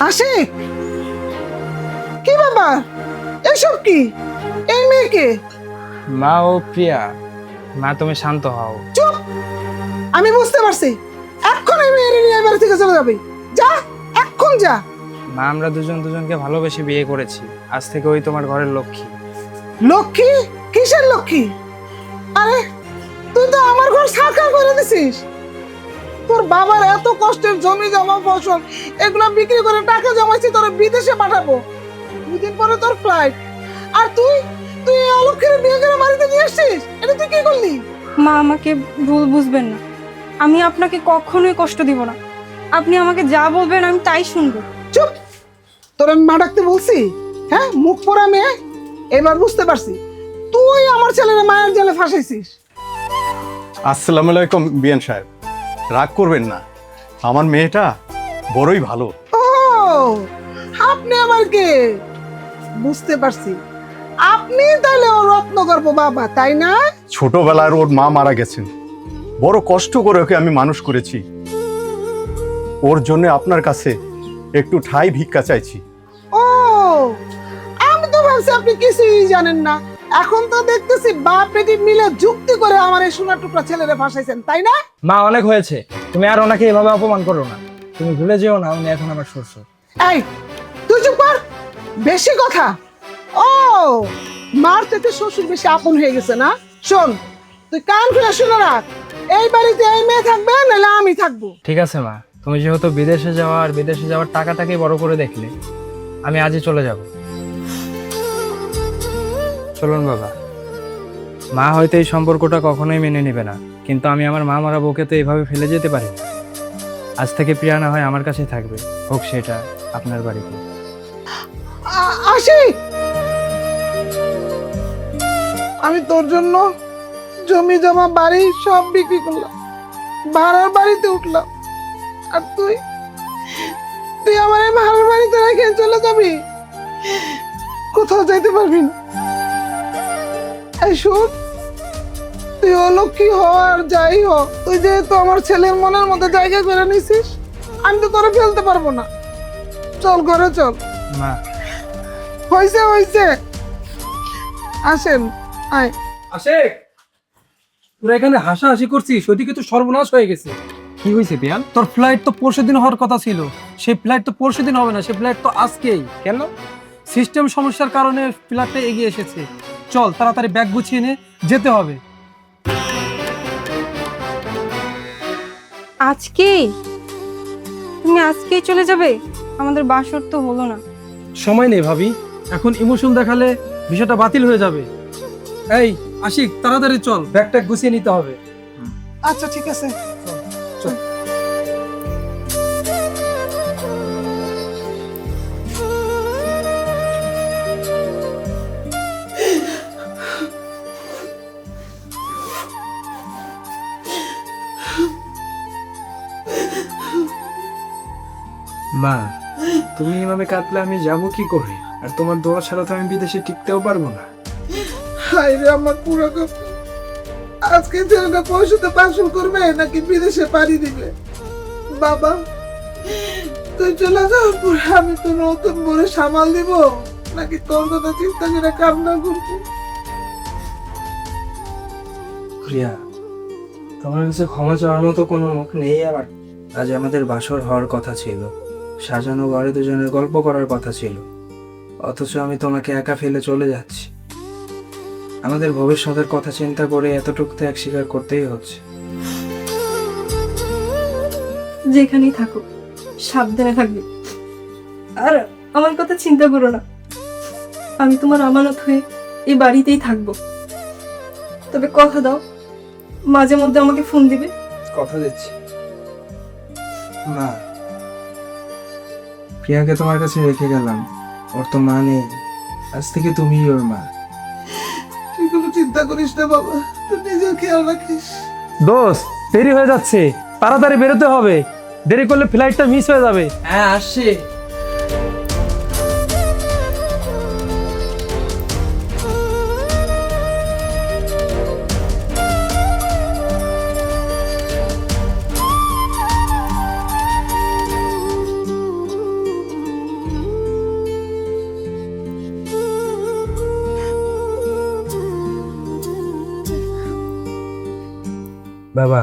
আশিক, কি ব্যাপার? এসব কি? এই মেয়েকে? মা, ও প্রিয়া। মা, তুমি শান্ত হও। চুপ! আমি বুঝতে পারছি, এখন এই মেয়ের নিয়ে এবার থেকে চলে যাবে। যা, এখন যা। মা, আমরা দুজন দুজনকে ভালোবেসে বিয়ে করেছি। আজ থেকে ওই তোমার ঘরের লক্ষ্মী। লক্ষ্মী? কিসের লক্ষ্মী? আরে তুই তো আমার ঘর সারকার করে দিছিস। তোর বাবার এত কষ্টের জমি জমা ফসল এগুলো বিক্রি করে টাকা জমাইছি তোর বিদেশে পাঠাবো। দুদিন পরে তোর ফ্লাইট, আর তুই তুই এই অলক্ষীর বিয়ে করে বাড়িতে নিয়ে আসছিস। এটা তুই কি করলি? মা, আমাকে ভুল বুঝবেন না। আমি আপনাকে কখনোই কষ্ট দিব না। আপনি আমাকে যা বলবেন আমি তাই শুনবো। চুপ! তোর আমি মা ডাকতে বলছি? হ্যাঁ, মুখ পোড়া মেয়ে। এবার বুঝতে পারছি তুই আমার ছেলের মায়ের জালে ফাঁসাইছিস। আসসালামু আলাইকুম বিয়ান সাহেব, রাগ করবেন না, আমার মেয়েটা বড়ই ভালো। ও, আপনি আবার কে? বুঝতে পারছি, আপনি তাহলে ও রত্নগর্ভ বাবা, তাই না? ছোটবেলায় ওর মা মারা গেছেন, বড় কষ্ট করে ওকে আমি মানুষ করেছি। ওর জন্য আপনার কাছে একটু ঠাই ভিক্ষা চাইছি। ও, আমি তো ভাবছি আপনি কিছুই জানেন না। এখন তো দেখতেছি বাপ বেটি মিলে যুক্তি করে আমার এই সোনার টুকরা ছেলেরে ফাঁসাইছেন, তাই না? মা, অনেক হয়েছে। তুমি আর ওনাকে এভাবে অপমান করো না। তুমি ভুলে যেও না, উনি এখন আমার শ্বশুর। এই, তুই চুপ কর, বেশি কথা। ও, মার থেকে শ্বশুর বেশি আপন হয়ে গেছে না? শোন, তুই কান খুলে শুনে রাখ, এই বাড়িতে এই মেয়ে থাকবে, নাহলে আমি থাকবো। ঠিক আছে মা, তুমি যেহেতু বিদেশে যাওয়ার টাকাটাকেই বড় করে দেখলে, আমি আজই চলে যাব। চলুন বাবা। মা হয়তো এই সম্পর্কটা কখনোই মেনে নেবে না, কিন্তু আমি আমার মা মারা বউকে তো এইভাবে ফেলে যেতে পারি না। আজ থেকে প্রিয়া না হয় আমার কাছে থাকবে, হোক সেটা আপনার বাড়িতে। আশিক, আমি তোর জন্য জমি জমা বাড়ি সব বিক্রি করলাম, ভাড়ার বাড়িতে উঠলাম, আর তুই তুই আমার এই ভাড়ার বাড়িতে রেখে চলে যাবি? কোথাও যাইতে পারবি না। এই শোন, তুই অলক্ষী হ আর যাই হ, তুই যেহেতু আমার ছেলের মনের মধ্যে জায়গা করে নিছিস, আমি তো তোরে ফেলতে পারবো না। চল ঘরে চল। মা, হয়েছে হয়েছে, আসেন, আয়। আশেক, তোরা এখানে হাসাহাসি করছিস, ওইদিকে তো সর্বনাশ হয়ে গেছে। কি হয়েছে পিয়ান? তোর ফ্লাইট তো পরশুদিন হওয়ার কথা ছিল, সেই ফ্লাইট তো পরশুদিন হবে না, সেই ফ্লাইট তো আজকেই। কেন? সিস্টেম সমস্যার কারণে ফ্লাইটটা এগিয়ে এসেছে। চল তাড়াতাড়ি ব্যাগ গুছিয়ে নে, যেতে হবে। আজকেই? তুমি আজকেই চলে যাবে? আমাদের বাসর তো হলো না। সময় নেই ভাবি, এখন ইমোশন দেখালে বিষয়টা বাতিল হয়ে যাবে। এই আশিক, তাড়াতাড়ি চল, ব্যাগটা গুছিয়ে নিতে হবে। আচ্ছা ঠিক আছে। চল। মা, তুমি এভাবে কাঁদলে আমি যাবো কি করে? আর তোমার দোয়া ছাড়া তো আমি বিদেশে টিকতেও পারবো না। হায় রে আমার পুরো কপাল। আজকে ছেলেটা পয়সাতে পার্সেল করবে নাকি বিদেশে পাড়ি দিবে? বাবা, তুই চলে যাওয়ার পর আমি তো নতুন বলে সামাল দিব, নাকি তোর কথা চিন্তা করে কান্না করবো? প্রিয়া, তোমার কাছে ক্ষমা চাওয়ার মতো কোনো মুখ নেই আমার। আজ আমাদের বাসর হওয়ার কথা ছিল, সাজানো ঘরে দুজনের গল্প করার কথা ছিল, অথচ আমি তোমাকে একা ফেলে চলে যাচ্ছি। আমাদের ভবিষ্যতের কথা চিন্তা করে এতটুকু ত্যাগ স্বীকার করতেই হচ্ছে। যেখানেই থাকো সাবধানে থাকবে, আর আমার কথা চিন্তা করো না। আমি তোমার আমানত হয়ে এই বাড়িতেই থাকবো। তবে কথা দাও, মাঝে মধ্যে আমাকে ফোন দিবে। কথা দিচ্ছি। মা, প্রিয়াকে তোমার কাছে রেখে গেলাম, ওর তো মা নেই। আজ থেকে তুমিই ওর মা। তুই কোনো চিন্তা করিস না বাবা, তুই নিজের খেয়াল রাখিস। দোস্ত, দেরি হয়ে যাচ্ছে, তাড়াতাড়ি বেরোতে হবে, দেরি করলে ফ্লাইটটা মিস হয়ে যাবে। হ্যাঁ, আসছি। বাবা,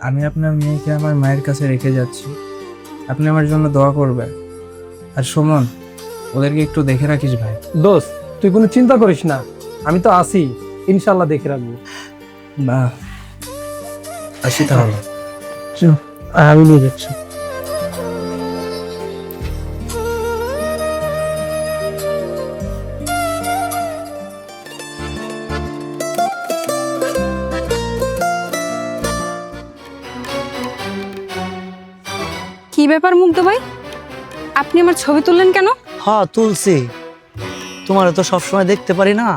আমি আপনার মেয়েকে আমার মায়ের কাছে রেখে যাচ্ছি, আপনি আমার জন্য দোয়া করবেন। আর সুমন, ওদেরকে একটু দেখে রাখিস ভাই। দোস্ত, তুই কোনো চিন্তা করিস না, আমি তো আছি, ইনশাল্লাহ দেখে রাখবো। বা আসি তাহলে। আমি নিয়ে যাচ্ছি। কি ব্যাপার মুগ্ধ ভাই, আপনি আমার ছবি তুললেন কেন? হ্যাঁ তুলছি, তোমার তো সবসময় দেখতে পারি না,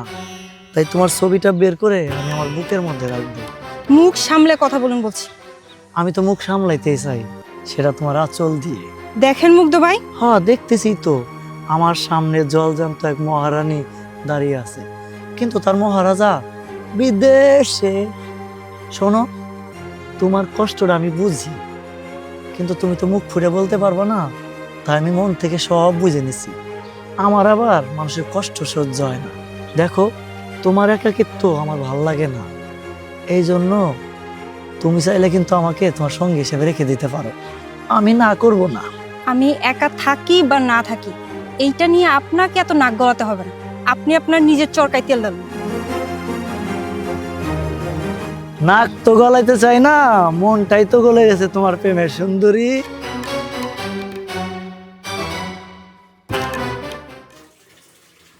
তাই তোমার ছবিটা বের করে আমি আমার বুকের মধ্যে রাখবো। মুখ সামলে কথা বলুন বলছি। আমি তো মুখ সামলাইতেই চাই, সেটা তোমার আঁচল দিয়ে। দেখেন মুগ্ধ ভাই, হ্যাঁ দেখতেছি তো, আমার সামনে জলজান্ত এক মহারানী দাঁড়িয়ে আছে, কিন্তু তার মহারাজা বিদেশে। শোনো, তোমার কষ্টটা আমি বুঝি, কিন্তু তুমি তো মুখ ফুটে বলতে পারবে না, তাই আমি মন থেকে সব বুঝে নিছি। আমার আবার মানুষের কষ্ট সহ্য হয় না। দেখো, তোমার একাকিত্ব আমার ভাল লাগে না, এই জন্য তুমি চাইলে কিন্তু আমাকে তোমার সঙ্গী হিসেবে রেখে দিতে পারো, আমি না করব না। আমি একা থাকি বা না থাকি এইটা নিয়ে আপনাকে এত নাক গলাতে হবে না। আপনি আপনার নিজের চরকায় তেল দেন। নাক তো গলাইতে চাই না, মনটাই তো গলে গেছে তোমার প্রেমের সুন্দরী।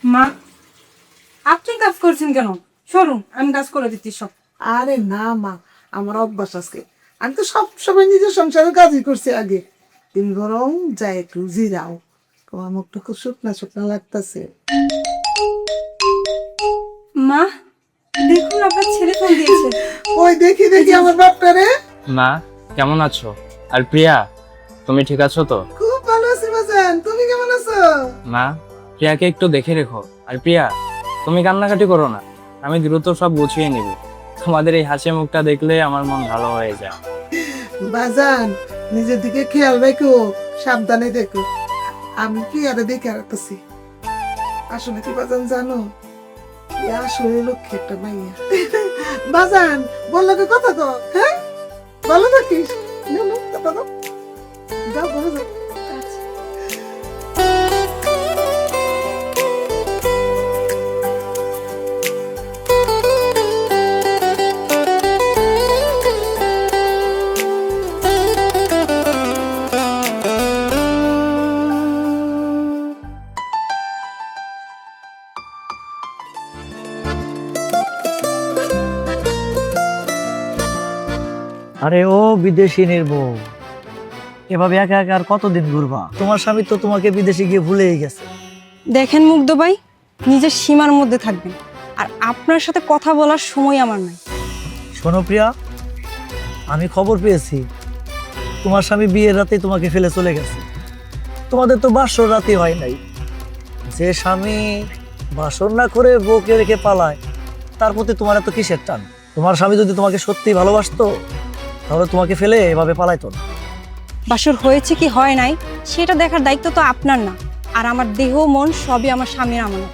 মা, আপনি কাজ করছেন কেন? সরুন, আমি কাজ করে দিচ্ছি সব। আরে না মা, আমার অভ্যাস আছে, আমি তো সব সময় নিজের সংসারের কাজই করছি আগে। তুমি বরং যাই একটু জিরাও, তোমার মুখটা খুব শুকনা শুকনা লাগতেছে। মা, দেখুন আপনার ছেলে ফোন দিয়েছে। ওই দেখি দেখি আমার বাপটা রে। মা, কেমন আছো? আর প্রিয়া, তুমি ঠিক আছো তো? খুব ভালো আছি বাজান, তুমি কেমন আছো? মা, প্রিয়াকে একটু দেখে রেখো। আর প্রিয়া, তুমি কান্নাকাটি করো না, আমি দ্রুত সব গুছিয়ে নিব। তোমাদের এই হাসি মুখটা দেখলে আমার মন ভালো হয়ে যায়। বাজান, নিজের দিকে খেয়াল রেখো, সাবধানে দেখো। আমি কি আরে দেখে রাখতেছি। আসলে কি বাজান জানো, এ আসলে লক্ষ্যে একটা মাইয়া। বাজান, বললো কি কথা তো? হ্যাঁ, ভালো থাকিস। না না, কথা দাও, যাও ভালো যাও। আরে ও বিদেশি বউ, এভাবে একা একা আর কতদিন ঘুরবা? তোমার স্বামী তো তোমাকে বিদেশে গিয়ে ভুলেই গেছে। দেখেন মুগ্ধ ভাই, নিজের সীমার মধ্যে থাকবেন, আর আপনার সাথে কথা বলার সময় আমার নাই। শোনো প্রিয়া, আমি খবর পেয়েছি তোমার স্বামী বিয়ের রাতে তোমাকে ফেলে চলে গেছে। তোমাদের তো বাসর রাতে হয় নাই। যে স্বামী বাসর না করে বউকে রেখে পালায়, তার প্রতি তোমার এত কিসের টান? তোমার স্বামী যদি তোমাকে সত্যি ভালোবাসতো, তাহলে তোমাকে ফেলে এভাবে পালাইতো না। বাসর হয়েছে কি হয় নাই সেটা দেখার দায়িত্ব তো আপনার না। আর আমার দেহ মন সবই আমার স্বামীর আমানত।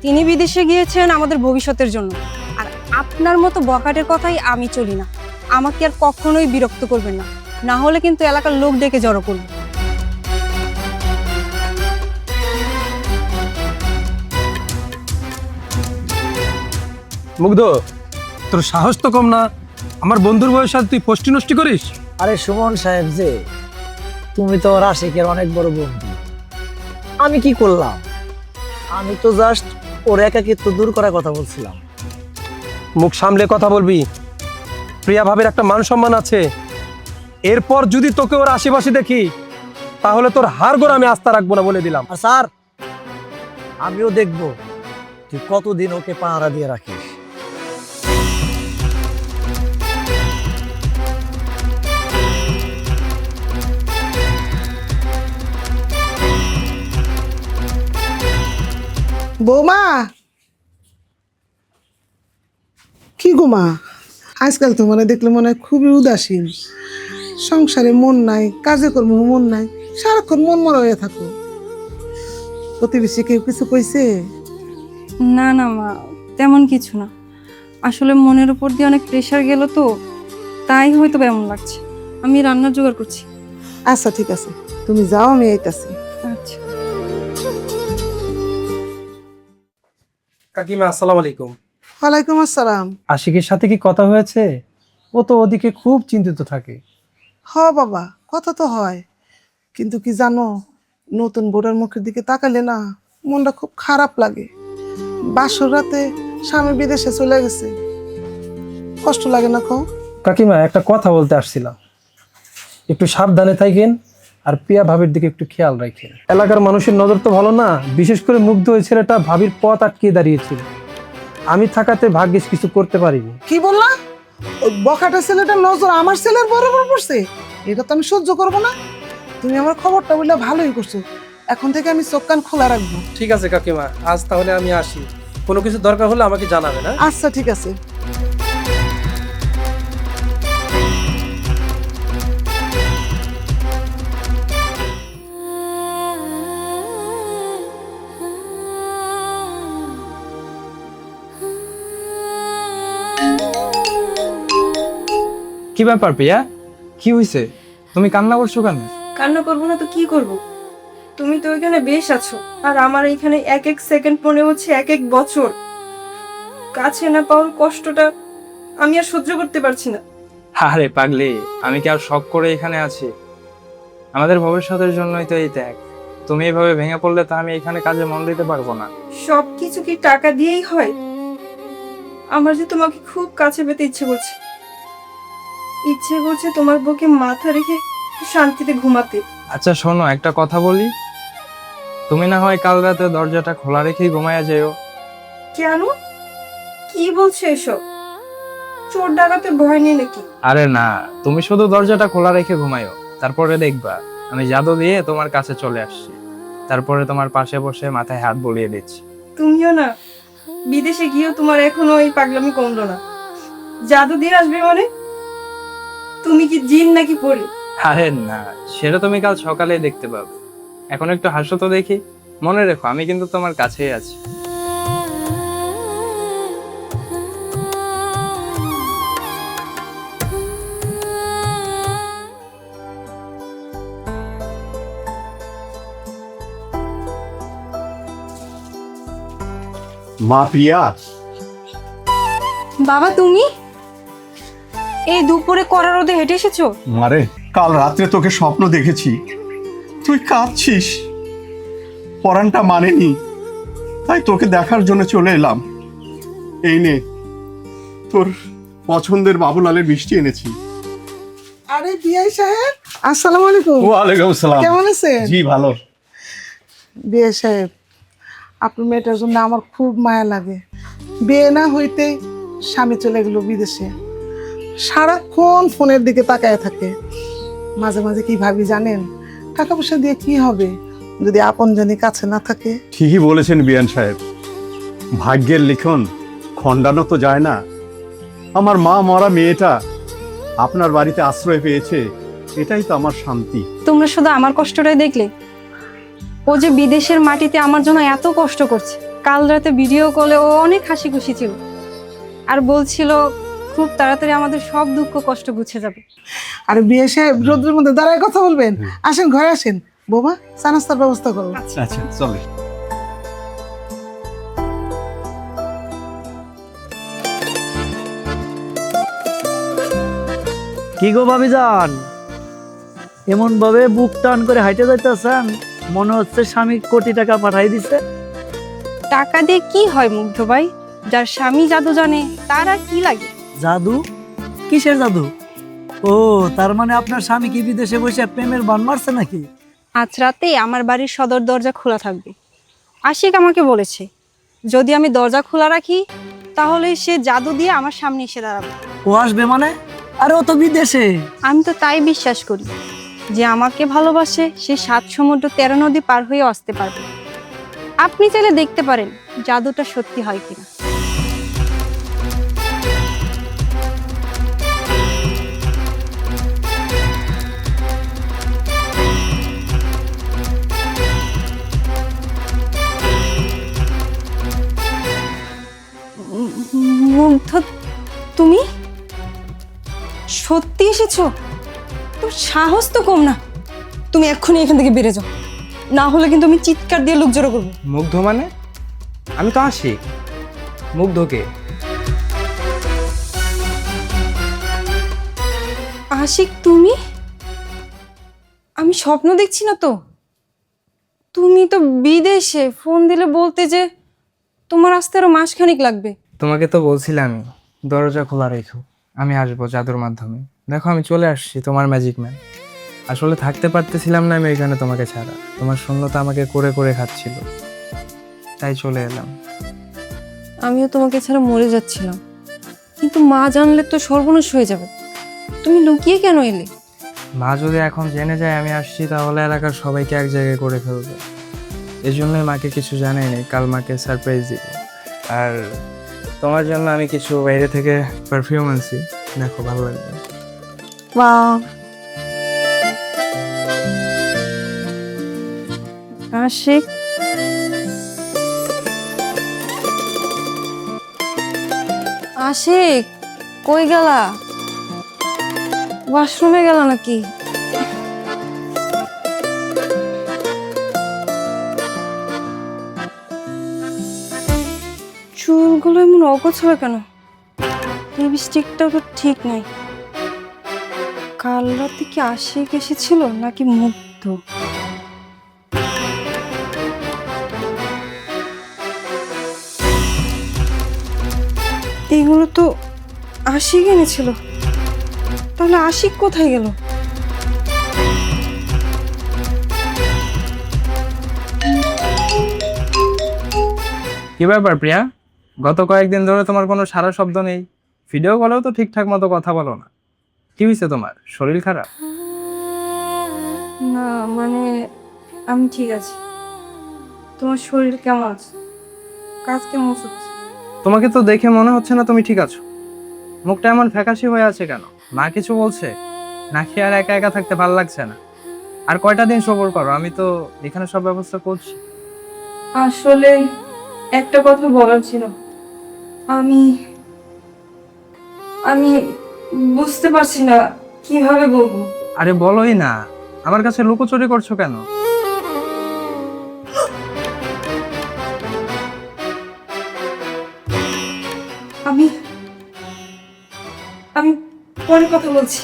তিনি বিদেশে গিয়েছেন আমাদের ভবিষ্যতের জন্য, আর আপনার মতো বখাটের কথাই আমি চলি না। আমাকে আর কখনোই বিরক্ত করবেন না, না হলে কিন্তু এলাকার লোক ডেকে জড়ো করবে। মুগ্ধ, তোর সাহস তো কম না, আমার বন্ধুর বউয়ের সাথে তুই ফষ্টি নষ্টি করিস? আরে সুমন সাহেব যে, তুমি তো রাশিকের অনেক বড় বন্ধু। আমি কি করলাম? আমি তো জাস্ট ওর একাকিত্ব দূর করার কথা বলছিলাম। মুখ সামলে কথা বলবি, প্রিয়া ভাবের একটা মান সম্মান আছে। এরপর যদি তোকে ওর আশেপাশে দেখি, তাহলে তোর হাড় গোড় আমি আস্থা রাখবো না, বলে দিলাম। আর স্যার, আমিও দেখবো তুই কতদিন ওকে পাহারা দিয়ে রাখিস। বৌমা, কি গো মা, আজকাল তো মনে দেখলে মনে হয় খুবই উদাসীন। সংসারে মন নাই, কাজে কর্ম মন নাই, সারাক্ষণ মন মরা হয়ে থাকো। প্রতিবেশী কেউ কিছু কইছে? না না মা, তেমন কিছু না। আসলে মনের উপর দিয়ে অনেক প্রেশার গেল তো, তাই হয়তো এমন লাগছে। আমি রান্নার জোগাড় করছি। আচ্ছা ঠিক আছে, তুমি যাও, আমি এইতাছি। আচ্ছা। কাকিমা আসসালামু আলাইকুম। ওয়ালাইকুম আসসালাম। আশিকের সাথে কি কথা হয়েছে? ও তো ওদিকে খুব চিন্তিত থাকে। হ বাবা, কথা তো হয়, কিন্তু কি জানো, নতুন বোর্ডের মুখের দিকে তাকালে না মনটা খুব খারাপ লাগে। বাসর রাতে স্বামী বিদেশে চলে গেছে, কষ্ট লাগে না কও? কাকিমা একটা কথা বলতে আসছিলাম, একটু সাবধানে থাকেন আর প্রিয়া ভাবির দিকে একটু খেয়াল রাখেন। এলাকার মানুষের নজর তো ভালো না, বিশেষ করে মুগ্ধ ওই ছেলেটা ভাবির পথ আটকে দাঁড়িয়েছিল। আমি থাকাতে ভাগ্যিস কিছু করতে পারিনি। কি বললা? ওই বখাটা ছেলেটার নজর আমার ছেলের বরাবর পড়ছে? এটা তো আমি সহ্য করবো না। তুমি আমার খবরটা বললে ভালোই করছো, এখন থেকে আমি চোখ কান খোলা রাখবো। ঠিক আছে কাকিমা, আজ তাহলে আমি আসি। কোনো কিছু দরকার হলে আমাকে জানাবেন। হ্যাঁ, আচ্ছা ঠিক আছে। কি ব্যাপার প্রিয়া, কি হয়েছে? তুমি কান্না করছো কেন? কান্না করবো না তো কি করব? তুমি তো এখানে বেশ আছো, আর আমার এখানে এক এক সেকেন্ড মনে হচ্ছে এক এক বছর। কাছে না পাওয়ার কষ্টটা আমি আর সহ্য করতে পারছি না। আরে পাগলি, আমি কি আর শখ করে এখানে আছি? আমাদের ভবিষ্যতের জন্যই তো এই ত্যাগ। তুমি এইভাবে ভেঙে পড়লে তো আমি এখানে কাজে মন দিতে পারবো না। সবকিছু কি টাকা দিয়েই হয়? আমার যে তোমাকে খুব কাছে পেতে ইচ্ছে করছে তোমার বুকে মাথা রেখে শান্তিতে ঘুমাতে। আচ্ছা শোনো, একটা কথা বলি। তুমি না হয় কাল রাতে দরজাটা খোলা রেখেই ঘুমায়া যেও। কেন? কি বলছো এসব? চোর ডাকাতে ভয় নেই নাকি? আরে না, তুমি শুধু দরজাটা খোলা রেখে ঘুমায়ো, তারপরে দেখবা আমি জাদু দিয়ে তোমার কাছে চলে আসছি। তারপরে তোমার পাশে বসে মাথায় হাত বুলিয়ে দিচ্ছি। তুমিও না, বিদেশে গিয়েও তোমার এখনো এই পাগলামি কমলো না। জাদু দিয়ে আসবে মানে? তুমি কি জিন নাকি পড়ে? আরে না, সেটা তুমি কাল সকালে দেখতে পাবে। এখন একটু হাসো তো দেখি। মনে রেখো, আমি কিন্তু তোমার কাছেই আছি। মা প্রিয়া, বাবা তুমি এই দুপুরে কড়া রোদে হেঁটে এসেছো? মারে কাল রাত্রে তোকে স্বপ্ন দেখেছি, তুই কাঁদছিস, পরানটা মানেনি, তাই তোকে দেখার জন্য চলে এলাম। এই নে তোর পছন্দের বাবুলালের মিষ্টি এনেছি। আরে বিআই সাহেব, আসসালামু আলাইকুম। ওয়ালাইকুম আসসালাম। কেমন আছেন? জি ভালো। বিআই সাহেব, আপনার মেয়েটার জন্য আমার খুব মায়া লাগে। বিয়ে না হইতে স্বামী চলে গেল বিদেশে, সারাক্ষণ ফোনের দিকে তাকায় থাকে। মাঝে মাঝে কি ভাবি জানেন, টাকা পয়সা দিয়ে কি হবে যদি আপনজনই কাছে না থাকে? ঠিকই বলেছেন বিয়ান সাহেব, ভাগ্যের লিখন খণ্ডানো তো যায় না। আমার মা মরা মেয়েটা আপনার বাড়িতে আশ্রয় পেয়েছে, এটাই তো আমার শান্তি। তোমরা শুধু আমার কষ্টটাই দেখলে? ও যে বিদেশের মাটিতে আমার জন্য এত কষ্ট করছে। কাল রাতে ভিডিও কলে ও অনেক হাসি খুশি ছিল, আর বলছিল খুব তাড়াতাড়ি আমাদের সব দুঃখ কষ্ট গুছে যাবে। আর বিয়ে সাহেব, রোদ্রের মধ্যে দাঁড়ায় কথা বলবেন? আসেন ঘরে আসেন, বোমা চা নাস্তার ব্যবস্থা করো। আচ্ছা চলে। কি গো ভাবি যান, এমন ভাবে বুক টান করে হাইটে যাইতেছেন, মনে হচ্ছে স্বামী কোটি টাকা পাঠাই দিছে। টাকা দিয়ে কি হয় মুগ্ধ ভাই? যার স্বামী জাদু জানে তার আর কি লাগে? জাদু? কিসের জাদু? ও তার মানে আপনার স্বামী কি বিদেশে বসে প্রেমের বান মারছে নাকি? আজ রাতে আমার বাড়ির সদর দরজা খোলা থাকবে। আশিক আমাকে বলেছে যদি আমি দরজা খোলা রাখি তাহলে সে জাদু দিয়ে আমার সামনে এসে দাঁড়াবে। ও আসবে মানে? আরে ও তো বিদেশে। আমি তো তাই বিশ্বাস করি, যে আমাকে ভালোবাসে সে 7 সমুদ্র 13 নদী পার হয়ে আসতে পারবে। আপনি চাইলে দেখতে পারেন জাদুটা সত্যি হয় কিনা। মুগ্ধ, তুমি সত্যি সত্যি এসেছো? তোর সাহস তো কম না। তুমি এক্ষুনি এখান থেকে বেরিয়ে যাও, না হলে কিন্তু আমি চিৎকার দিয়ে লোক জড়ো করবো। মুগ্ধ মানে? আমি তো আসি। মুগ্ধকে? আশিক তুমি? আমি স্বপ্ন দেখছি না তো? তুমি তো বিদেশে, ফোন দিলে বলতে যে তোমার আসতে আরো মাসখানেক লাগবে। তোমাকে তো বলছিলামই দরজা খোলা রেখো, আমি আসবো জাদুর মাধ্যমে। দেখো আমি চলে আসছি, তোমার ম্যাজিক ম্যান। আসলে থাকতে পারতেছিলাম না আমি এখানে তোমাকে ছাড়া। তোমার শূন্যতা আমাকে করে করে খাচ্ছিল, তাই চলে এলাম। আমিও তোমাকে ছাড়া মরে যাচ্ছিলাম, কিন্তু মা জানলে তো সর্বনাশ হয়ে যাবে। তুমি লুকিয়ে কেন এলে? মা যদি এখন জেনে যায় আমি আসছি, তাহলে এলাকার সবাইকে এক জায়গায় করে ফেলবে। এই জন্যই মাকে কিছু জানাই নি, কাল মাকে সারপ্রাইজ দিব। আর তোমার জন্য আমি কিছু বাইরে থেকে পারফিউম আনছি, দেখো ভালো লাগবে। আশিক, আশিক কই গেলা? ওয়াশরুমে গেল নাকি? চুলগুলো এমন অগোছালো কেন? লিপস্টিকটাও তো ঠিক নাই। কাল রাতে কি আশিক এসেছিল নাকি মুগ্ধ? এগুলো তো আশিক এনেছিল, তাহলে আশিক কোথায় গেল? কি ব্যাপার প্রিয়া, গত কয়েকদিন ধরে তোমার কোনো সারা শব্দ নেই। ভিডিও কলেও তো ঠিকঠাক মতো কথা বলো না। কি হয়েছে তোমার? শরীর খারাপ? না মানে আমি ঠিক আছি। তোমার শরীর কেমন আছে? কাজ কেমন হচ্ছে? তোমাকে তো দেখে মনে হচ্ছে না তুমি ঠিক আছো। মুখটা এমন ফ্যাকাশে হয়ে আছে কেন? মা কিছু বলছে নাকি আর একা একা থাকতে ভালো লাগছে না? আর কয়টা দিন সবর করো, আমি তো এখানে সব ব্যবস্থা করছি। আসলে একটা কথা বলার ছিল। আমি আমি বুঝতে পারছি না কিভাবে বলবো। আরে বলোই না, আমার কাছে লুকোচুরি করছো কেন? আমি আমি পরে কথা বলছি।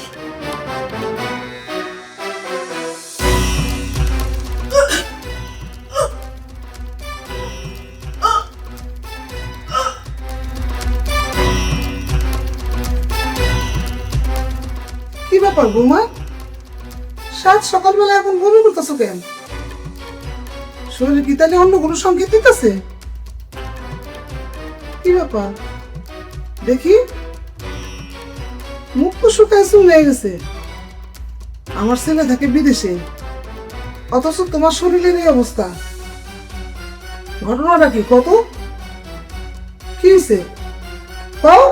কি ব্যাপার বৌমা? সাত সকালবেলা এখন বমি করতেছো কেন? শরীরে কি তাহলে অন্য কোনো সংকেত দিতেছে? কি ব্যাপার দেখি? মুখ তো শুকায় চুলে গেছে। আমার ছেলে থাকে বিদেশে, অথচ তোমার শরীরের এই অবস্থা। ঘটনাটা কি কত? কি হয়েছে? কও।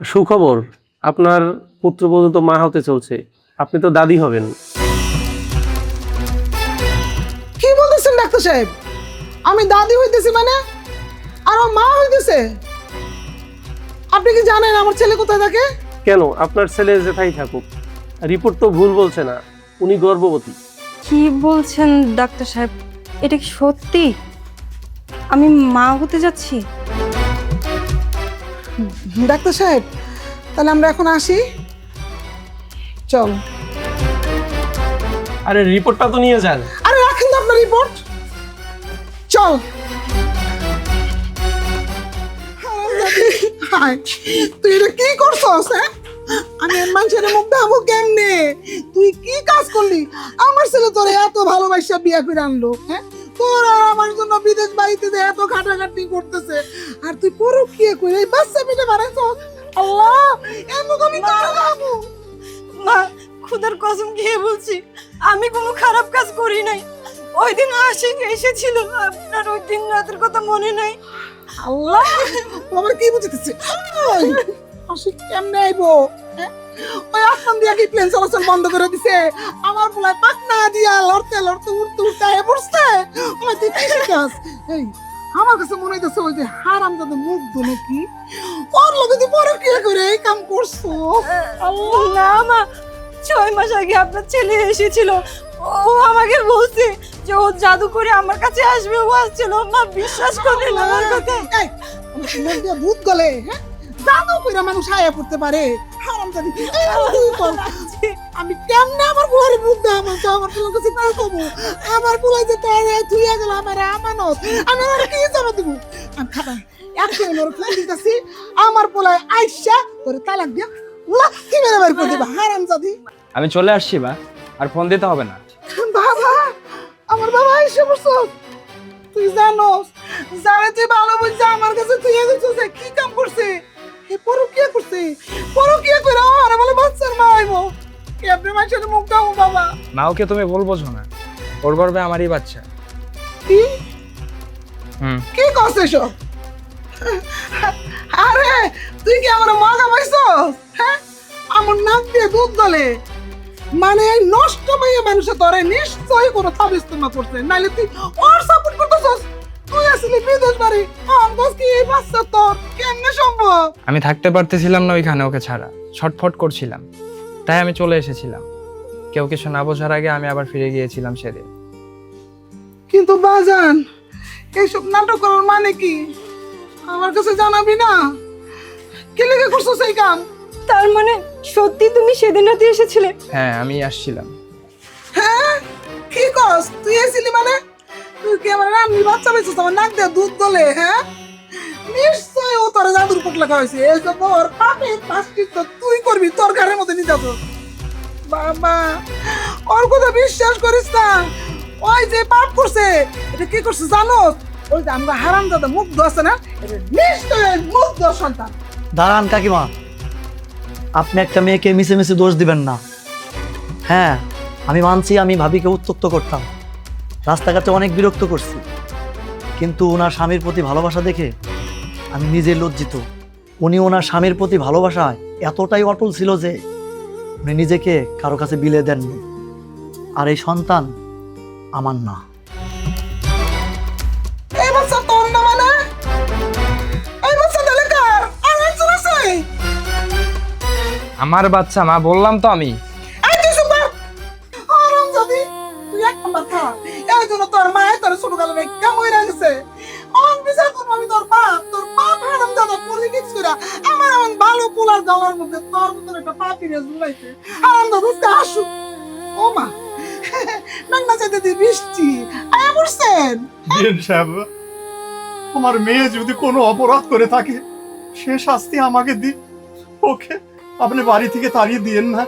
সুখবর, আপনার পুত্রবধূ তো মা হতে চলছে, আপনি তো দাদি হবেন। কি বলতেছেন ডাক্তার সাহেব? আমি দাদি হইতেছি মানে? আর আমার মা হইতেছে? আপনি কি জানেন আমার ছেলে কোথায় থাকে? কেন, আপনার ছেলে যেথায় থাকুক, রিপোর্ট তো ভুল বলছে না, উনি গর্ভবতী। কি বলছেন ডাক্তার সাহেব? এটা কি সত্যি? আমি মা হতে যাচ্ছি? ডাক্তার সাহেব, তাহলে আমরা এখন আসি। চল। আরে রিপোর্টটা তো নিয়ে যান। আরে রাখেন তো আপনার রিপোর্ট। চল। হায়, তুই এটা কি করছস? হ্যাঁ, আমি মানুষের মুখ দেখাবো কেমনে? তুই কি কাজ করলি? আমার ছেলে তোরে এত ভালোবাসা বিয়া করে আনলো, হ্যাঁ? তোর আর আমার জন্য বিদেশ বাড়িতে যে এত খাটাখাটি করতেছে, আর তুই পরকীয়া করে এই বাচ্চা পেটে বাড়াইছস। আল্লাহ, এমন আমি কাজ খাবো? মা, খুদার কসম খেয়ে বলছি, আমি কোনো খারাপ কাজ করি নাই। ওই দিন আশিক এসেছিল, আপনার ওই দিন রাতের কথা মনে নাই? আল্লাহ, আমার কি বুঝতেছে? আশিক কেমনে আইবো? হ্যাঁ? ওই আসমান দিয়া কি প্লেন চলাচল বন্ধ করে দিছে? আমার বলে পাকনা দিয়া লড়তে লড়তে উঠতে উঠতে আয় পড়ছে। ওই তুই কি শিখাস? এই, আমার কাছে মনে হইতেছে ওই যে হারাম যাদের মুগ্ধ নাকি ওর লগে তুই পরকিয়া করে এই কাম করছো। না মা, 6 মাস আগে আপনার ছেলে এসেছিল, ও আমাকে বলছে যে ও জাদু করে আমার কাছে আসবে, ও আসছিল। মা বিশ্বাস করেন আমার কথা। এই, আমার মুখ দিয়ে দুধ গলে, হ্যাঁ? জাদু কইরা মানুষ আয়া পড়তে পারে হারাম জানি। আমি কেমনে আমার বুলারে মুখ দেয় আমার পোলার কাছে না কমু। আমার বুলাই যে তোর তুইয়া গেল আমার আমানত, আমি আর কি জমা দিব? আমি খাবার একদিন ওর ফোন দিতেছি, আমার পোলায় আইসা করে তালাক দিয়া লাথি মেরে বের করে দিবা হারাম জাদি। আমি চলে আসছি মা, আর ফোন দিতে হবে না। বাবা, আমার বাবা এসে বসো। তুই জানোস যারা তুই ভালো বলছে আমার কাছে তুই এসেছিস কি কাম করছে? এ পরকিয়া করছে, পরকিয়া করে আর বলে বাচ্চার মা আইবো। কেমনে মাছের মুখ দাও বাবা? মা, ওকে তুমি ভুল বোঝো না, ওর গর্বে আমারই বাচ্চা। কি হুম। কি করছে সব? আরে তুই কি আমার মগা পাইছস? হ্যাঁ, আমার নাক দিয়ে দুধ গলে। মানে এই নষ্ট মেয়ে মানুষে তোরে নিশ্চয়ই কোনো তাবিজ তোমা করছে, নাইলে তুই ওর সাপোর্ট করতেছস। তুই আসলে বিদেশ বাড়ি আমদাস কি এই বাচ্চা তোর কেমনে সম্ভব? আমি থাকতে পারতেছিলাম না ওইখানে ওকে ছাড়া, ছটফট করছিলাম, তাই আমি চলে এসেছিলাম। কেউ কিছু না বোঝার আগে আমি আবার ফিরে গিয়েছিলাম সেদিন। কিন্তু বাজান, এইসব নাটক করার মানে কি আমার কাছে জানাবি না? কে লেগে করছস এই কাম? তার মানে সত্যি তুমি সেদিন রাতে এসেছিলে? হ্যাঁ, আমি আসছিলাম। হ্যাঁ, কি কস? তুই এসেছিলি মানে? তুই কি আমার রান্নির বাচ্চা পেয়েছিস আমার নাক দিয়ে দুধ গলে? হ্যাঁ, নিশ্চয়ই ও তোর জাদুর পোটলা খাওয়াইছে। এই জন্য ওর পাপে প্রায়শ্চিত্ত তুই করবি তোর ঘরের মধ্যে নিয়ে যাবো। বাবা, ওর কথা বিশ্বাস করিস না। ওই যে পাপ করছে, এটা কি করছে জানো? ওই যে আমরা হারামজাদা মুগ্ধ আছে না, এটা নিশ্চয়ই মুগ্ধ সন্তান। দাঁড়ান কাকিমা, আপনি একটা মেয়েকে মিশে মিশে দোষ দিবেন না। হ্যাঁ, আমি মানছি আমি ভাবিকে উত্ত্যক্ত করতাম, রাস্তাঘাটে অনেক বিরক্ত করছি, কিন্তু ওনার স্বামীর প্রতি ভালোবাসা দেখে আমি নিজে লজ্জিত। উনি ওনার স্বামীর প্রতি ভালোবাসায় এতটাই অটল ছিল যে উনি নিজেকে কারো কাছে বিলে দেননি। আর এই সন্তান আমার না। এই বাচ্চা তোর না মানে? এই বাচ্চা তাহলে কার? আর একজন আছে? আমার বাচ্চা মা, বললাম তো আমি। এই তুই চুপ কর। হারামজাদি, তুই এক নাম্বার খা। এই জন্য তোর মায়ে তোর ছোট কালে রেখা মরে গেছে। অন বিচার করবো আমি তোর বাপ হারামজাদা পলিটিক্স কইরা আমার এমন ভালো পোলার গাওয়ার মধ্যে তোর মতন একটা পাপিরে ঝুলাইছে। হারামজাদা আসু। ও মা, মেঘনা চাইতে দিয়ে বৃষ্টি আয়া পড়ছেন। বিএন সাহেব, আমার মেয়ে যদি কোনো অপরাধ করে থাকে সে শাস্তি আমাকে দিন, ওকে আপনি বাড়ি থেকে তাড়িয়ে দিয়েন না।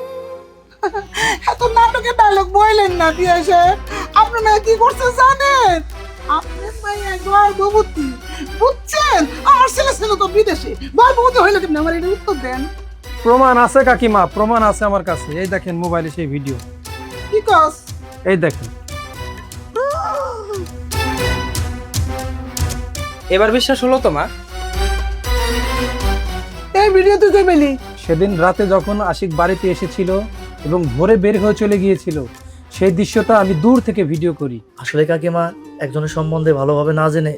এত নাটকের ডায়লগ বললেন না বিয়ে সাহেব। আপনার মেয়ে কি করছে জানেন? আপনার মেয়ে গর্ভবতী, বুঝছেন? আমার ছেলে ছিল তো বিদেশে, গর্ভবতী হইলে কেমন? আমার এটা উত্তর দেন। প্রমাণ আছে কাকিমা, প্রমাণ আছে আমার কাছে। এই দেখেন মোবাইলে সেই ভিডিও, কি কস? এই দেখেন। এবার বিশ্বাস হলো তো মা? এই ভিডিও তুই কই পেলি? সেদিন রাতে যখন আশিক বাড়িতে এসেছিল এবং ভোরে বের হয়ে চলে গিয়েছিল, সেই দৃশ্যটা আমি দূর থেকে ভিডিও করি। আসলে কাকিমা, একজনের সম্বন্ধে ভালোভাবে না জেনে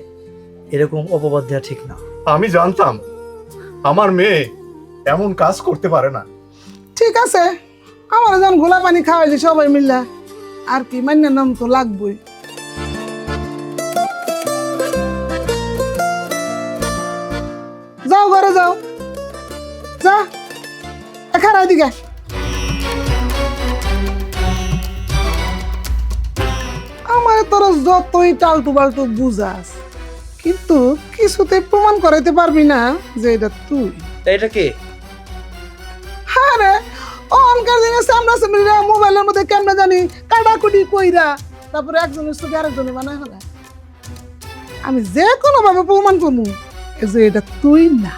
এরকম অপবাদ দেওয়া ঠিক না। আমি জানতাম আমার মেয়ে এমন কাজ করতে পারে না। ঠিক আছে, আমার যখন ঘোলা পানি খাওয়াইলি সবাই মিল্লা, আর কি মান্য নাম তো লাগবই। যাও ঘরে যাও, যা এখানে এদিকে। আমার তোর যতই টালটু বালটু বুঝাস, কিন্তু কিছুতে প্রমাণ করাইতে পারবি না যে এটা তুই। এটা কে? হ্যাঁ রে, অনকার দিনে সামনা সামনিরা মোবাইলের মধ্যে কেমনে জানি কাটাকুটি কইরা তারপরে একজনের ছবি আরেকজনে বানায় ফেলা। আমি যে কোনো ভাবে প্রমাণ করবো যে এটা তুই না।